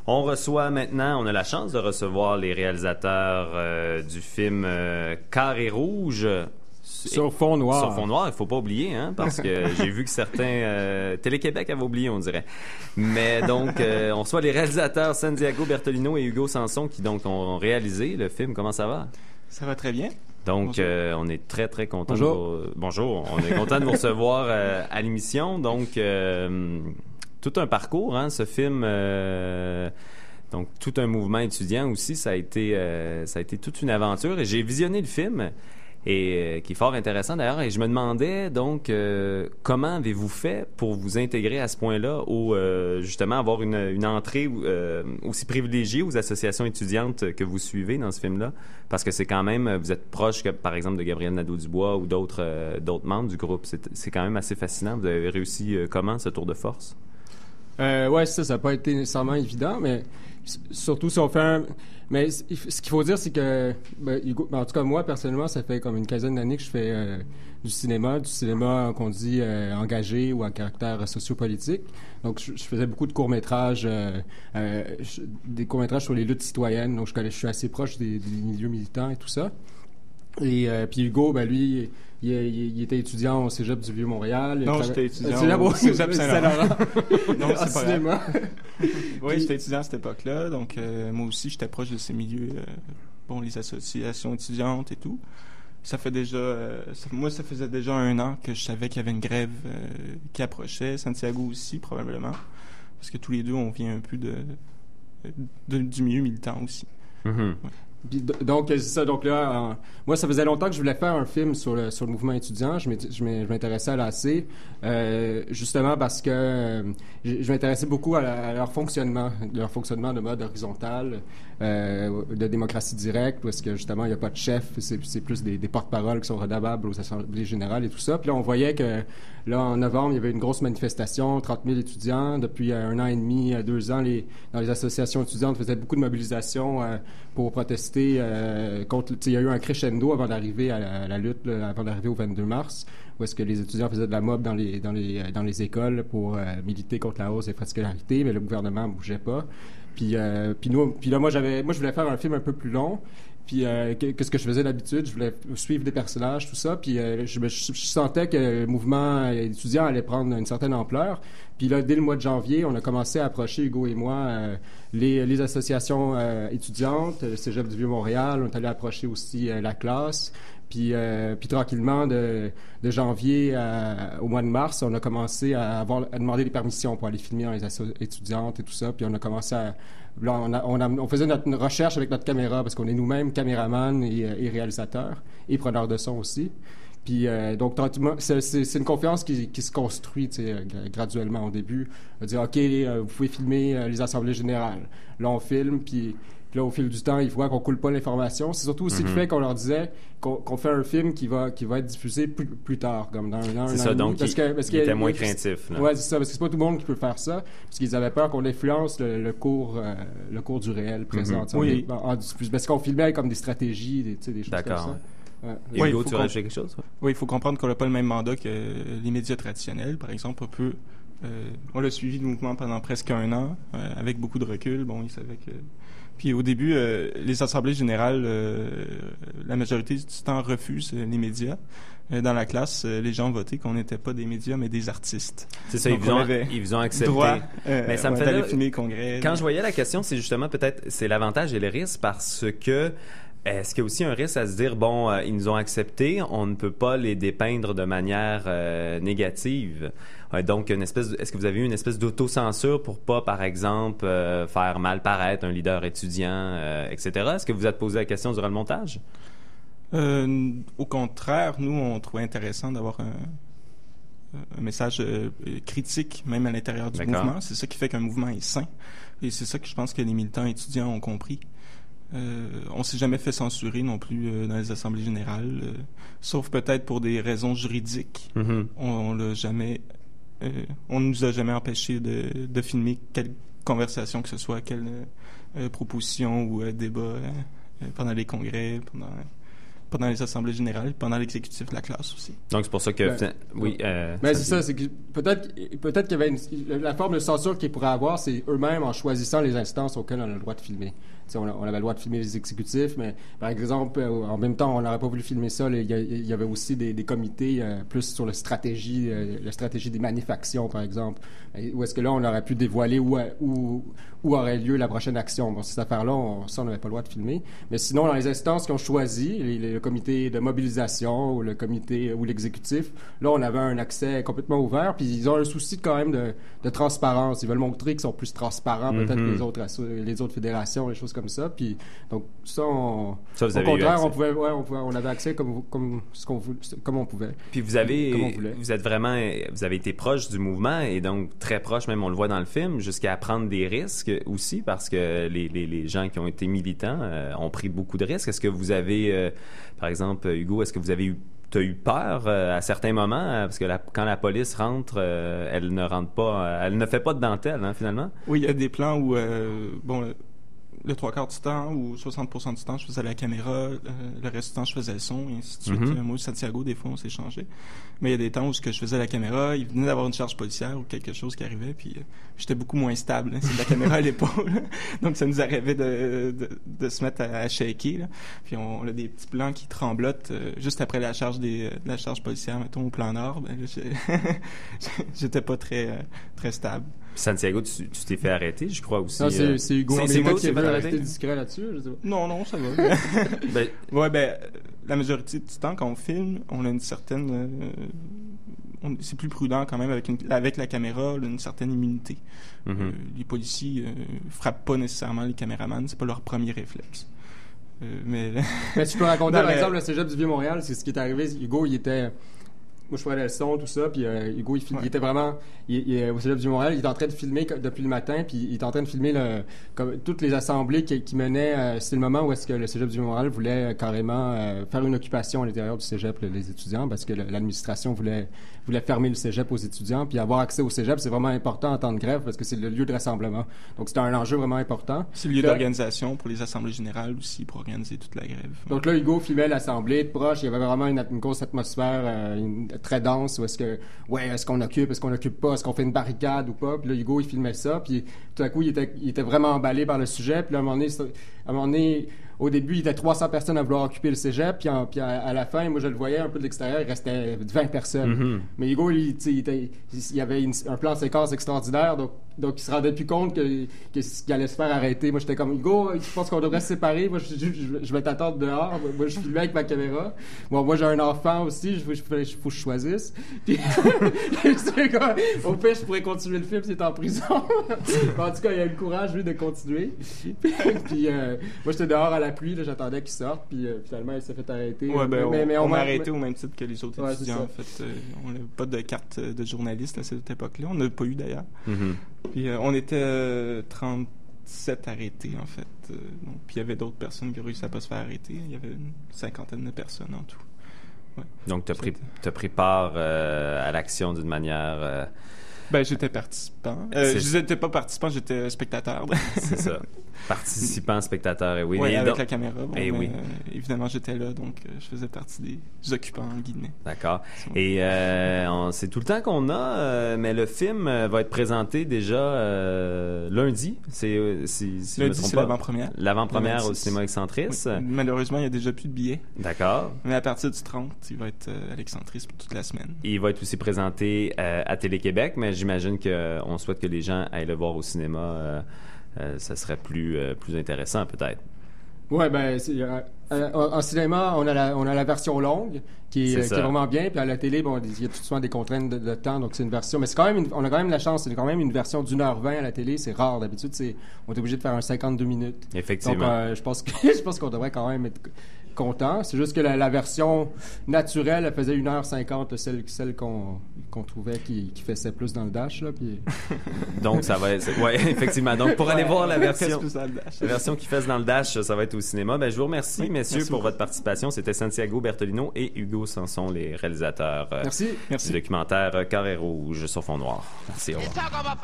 On reçoit maintenant, on a la chance de recevoir les réalisateurs du film Carré Rouge. Sur fond noir. Sur fond noir, il faut pas oublier, hein, parce que j'ai vu que certains... Télé-Québec avait oublié, on dirait. Mais donc, on reçoit les réalisateurs Santiago Bertolino et Hugo Sanson qui donc ont réalisé le film. Comment ça va? Ça va très bien. Donc, on est très, très content. Bonjour. On est content de vous recevoir à l'émission. Donc, tout un parcours, hein, ce film. Donc, tout un mouvement étudiant aussi. Ça a été toute une aventure. Et j'ai visionné le film, et qui est fort intéressant d'ailleurs. Et je me demandais donc comment avez-vous fait pour vous intégrer à ce point-là ou justement avoir une entrée aussi privilégiée aux associations étudiantes que vous suivez dans ce film-là, parce que c'est quand même, vous êtes proche que, par exemple, de Gabriel Nadeau-Dubois ou d'autres membres du groupe. C'est quand même assez fascinant. Vous avez réussi comment ce tour de force? Ouais, ça n'a pas été nécessairement évident, mais surtout si on fait un... Mais ce qu'il faut dire, c'est que, en tout cas, moi, personnellement, ça fait comme une quinzaine d'années que je fais du cinéma qu'on dit engagé ou à caractère sociopolitique. Donc, je faisais beaucoup de courts-métrages, des courts-métrages sur les luttes citoyennes. Donc, je suis assez proche des milieux militants et tout ça. Et puis Hugo, lui... Il était étudiant au Cégep du Vieux-Montréal. Non, j'étais étudiant au Cégep Saint-Laurent. Non, c'est pas cinéma. Oui, j'étais étudiant à cette époque-là. Donc, moi aussi, j'étais proche de ces milieux, les associations étudiantes et tout. Ça fait déjà... moi, ça faisait déjà 1 an que je savais qu'il y avait une grève qui approchait. Santiago aussi, probablement. Parce que tous les deux, on vient un peu du milieu militant aussi. Mm-hmm. Ouais. Donc, c'est ça. Donc là, moi, ça faisait longtemps que je voulais faire un film sur le mouvement étudiant. Je m'intéressais à l'AC, justement parce que je m'intéressais beaucoup à leur fonctionnement de mode horizontal, de démocratie directe, parce que justement, il n'y a pas de chef, c'est plus des porte-paroles qui sont redevables aux assemblées générales et tout ça. Puis là, on voyait que, là, en novembre, il y avait une grosse manifestation, 30 000 étudiants. Depuis 1 an et demi, 2 ans, dans les associations étudiantes faisaient beaucoup de mobilisations pour protester contre... Il y a eu un crescendo avant d'arriver à la lutte, là, avant d'arriver au 22 mars, où est-ce que les étudiants faisaient de la mob dans les écoles pour militer contre la hausse des frais de scolarité, mais le gouvernement ne bougeait pas. Puis là, moi, je voulais faire un film un peu plus long. Puis, qu'est-ce que je faisais d'habitude? Je voulais suivre des personnages, tout ça. Puis, je sentais que le mouvement étudiant allait prendre une certaine ampleur. Puis là, dès le mois de janvier, on a commencé à approcher, Hugo et moi, les associations étudiantes, le Cégep du Vieux-Montréal. On est allé approcher aussi la classe. Puis tranquillement, de janvier au mois de mars, on a commencé à demander des permissions pour aller filmer dans les assos étudiantes et tout ça. Puis on a commencé à... Là, on faisait notre recherche avec notre caméra, parce qu'on est nous-mêmes caméramans et réalisateurs, et preneurs de son aussi. Puis donc, c'est une confiance qui se construit graduellement au début. On va dire, OK, vous pouvez filmer les assemblées générales. Là, on filme, puis là, au fil du temps, ils voient qu'on coule pas l'information. C'est surtout aussi le fait qu'on leur disait qu'on fait un film qui va être diffusé plus tard, comme dans un an. C'est ça, donc parce qu'il était moins craintif. Oui, c'est ça, parce que c'est pas tout le monde qui peut faire ça, parce qu'ils avaient peur qu'on influence le cours du réel présent. Oui. Parce qu'on filmait comme des stratégies, des choses comme ça. Ouais. Et Hugo, tu rajoutes quelque chose? Oui, il faut comprendre qu'on n'a pas le même mandat que les médias traditionnels. Par exemple, on a suivi le mouvement pendant presque 1 an, avec beaucoup de recul. Bon, ils savaient que... Puis au début, les assemblées générales, la majorité du temps refusent les médias. Dans la classe, les gens votaient qu'on n'était pas des médias, mais des artistes. C'est ça, donc, ils vous ont accepté. Droit, mais ça me fait d'aller filmer le congrès. Quand je voyais la question, c'est justement peut-être c'est l'avantage et le risque, parce que est-ce qu'il y a aussi un risque à se dire, ils nous ont acceptés, on ne peut pas les dépeindre de manière négative. Donc, est-ce que vous avez eu une espèce d'autocensure pour pas, par exemple, faire mal paraître un leader étudiant, etc.? Est-ce que vous vous êtes posé la question durant le montage? Au contraire, nous, on trouvait intéressant d'avoir un message critique, même à l'intérieur du mouvement. C'est ça qui fait qu'un mouvement est sain. Et c'est ça que je pense que les militants étudiants ont compris. On s'est jamais fait censurer non plus dans les assemblées générales, sauf peut-être pour des raisons juridiques. Mm-hmm. On ne nous a jamais empêché de filmer quelle conversation que ce soit, quelle proposition ou débat pendant les congrès, pendant les assemblées générales, pendant l'exécutif de la classe aussi. Donc, c'est pour ça que... oui. C'est ça, c'est que peut-être qu'il y avait la forme de censure qu'ils pourraient avoir, c'est eux-mêmes en choisissant les instances auxquelles on a le droit de filmer. On avait le droit de filmer les exécutifs, mais par exemple, en même temps, on n'aurait pas voulu filmer ça. Il y avait aussi des comités plus sur la stratégie des manufactions, par exemple. Où est-ce que là, on aurait pu dévoiler où aurait lieu la prochaine action. Bon, cette affaire-là, on n'avait pas le droit de filmer. Mais sinon, dans les instances qui ont choisi, le comité de mobilisation ou le comité ou l'exécutif, là, on avait un accès complètement ouvert. Puis ils ont un souci quand même de transparence. Ils veulent montrer qu'ils sont plus transparents peut-être que les autres fédérations, les choses comme ça. Puis donc ça, au contraire, on avait accès comme on pouvait. Puis vous avez été proche du mouvement et donc très proche, même on le voit dans le film, jusqu'à prendre des risques aussi parce que les gens qui ont été militants ont pris beaucoup de risques. Est-ce que vous avez, par exemple, Hugo, est-ce que vous avez eu peur à certains moments parce que quand la police rentre, elle ne rentre pas, elle ne fait pas de dentelle, hein, finalement? Oui, il y a des plans où le 3/4 du temps ou 60% du temps, je faisais la caméra, le reste du temps, je faisais le son, et ainsi de suite. Moi, au Santiago, des fois, on s'est changé. Mais il y a des temps où je faisais la caméra, il venait d'avoir une charge policière ou quelque chose qui arrivait, puis j'étais beaucoup moins stable. Hein, c'est de la caméra à l'épaule. Donc, ça nous arrivait de se mettre à shaker. Là. Puis, on a des petits plans qui tremblotent juste après la charge la charge policière, mettons, au plan nord. Ben, là, j'étais pas très stable. Santiago, tu t'es fait arrêter, je crois aussi. Non, c'est Hugo. C'est Hugo qui est resté discret là-dessus, je sais pas. Non, ça va. La majorité du temps, quand on filme, on a une certaine... c'est plus prudent quand même avec la caméra, on a une certaine immunité. Les policiers frappent pas nécessairement les caméramans, c'est pas leur premier réflexe. Mais tu peux raconter, par exemple, le cégep du Vieux-Montréal, c'est ce qui est arrivé. Hugo, il était... Moi, je faisais le son, tout ça, puis Hugo, il était vraiment... au Cégep du Montréal, il était en train de filmer depuis le matin, puis il était en train de filmer toutes les assemblées qui menaient... c'était le moment où est-ce que le Cégep du Montréal voulait carrément faire une occupation à l'intérieur du Cégep, les étudiants, parce que l'administration voulait fermer le Cégep aux étudiants, puis avoir accès au Cégep, c'est vraiment important en temps de grève, parce que c'est le lieu de rassemblement. Donc, c'était un enjeu vraiment important. C'est le lieu d'organisation pour les assemblées générales aussi, pour organiser toute la grève. Donc là, Hugo filmait l'assemblée de proche, il y avait vraiment une grosse atmosphère... très dense, où est-ce qu'on occupe pas, est-ce qu'on fait une barricade ou pas, puis là, Hugo, il filmait ça, puis tout à coup, il était vraiment emballé par le sujet, puis là, à un moment donné, au début, il y avait 300 personnes à vouloir occuper le cégep, puis à la fin, moi, je le voyais un peu de l'extérieur, il restait 20 personnes. Mais Hugo, il y avait un plan de séquence extraordinaire, donc il se rendait plus compte qu'il allait se faire arrêter. Moi, j'étais comme, Hugo, je pense qu'on devrait se séparer. Moi, je vais t'attendre dehors. Moi, je filmais avec ma caméra. Bon, moi, j'ai un enfant aussi. Il faut que je choisisse. Puis, au pire, je pourrais continuer le film si t'es en prison. En tout cas, il a eu le courage, lui, de continuer. Puis moi, j'étais dehors à la pluie. Là, j'attendais qu'il sorte. Puis finalement, il s'est fait arrêter. Ouais, mais on m'a arrêté au même titre que les autres étudiants. En fait, on n'avait pas de carte de journaliste à cette époque-là. On n'a pas eu, d'ailleurs. Puis on était 37 arrêtés, en fait. Puis il y avait d'autres personnes qui ont réussi à pas se faire arrêter. Il y avait une 50aine de personnes en tout. Ouais. Donc, t'as pris part à l'action d'une manière... j'étais participant. Je n'étais pas participant, j'étais spectateur. C'est ça. Participant, spectateur, et oui. Oui, avec la caméra. Oui. Évidemment, j'étais là, donc je faisais partie des occupants, en guillemets. D'accord. Et c'est tout le temps qu'on a, mais le film va être présenté déjà lundi. Lundi, c'est l'avant-première. L'avant-première au cinéma Excentrice. Oui. Malheureusement, il n'y a déjà plus de billets. D'accord. Mais à partir du 30, il va être à l'Excentrice pour toute la semaine. Et il va être aussi présenté à Télé-Québec, mais j'imagine qu'on souhaite que les gens aillent le voir au cinéma. Ça serait plus intéressant, peut-être. Oui, en cinéma, on a la version longue qui est vraiment bien, puis à la télé, il y a tout souvent des contraintes de temps, donc c'est une version, mais on a quand même la chance, c'est quand même une version d'1h20 à la télé, c'est rare, d'habitude, on est obligé de faire un 52 minutes. Effectivement. Donc, je pense qu'on devrait quand même être content. C'est juste que la version naturelle, elle faisait 1h50, celle qu'on trouvait qui faisait plus dans le dash. Là, puis... Donc, ça va être... Oui, effectivement. Donc, pour aller voir la version qui fait dans le dash, ça va être au cinéma. Je vous remercie, messieurs, pour votre participation. C'était Santiago Bertolino et Hugo Sanson, les réalisateurs Merci. du documentaire Carré Rouge sur fond noir. Merci, au revoir.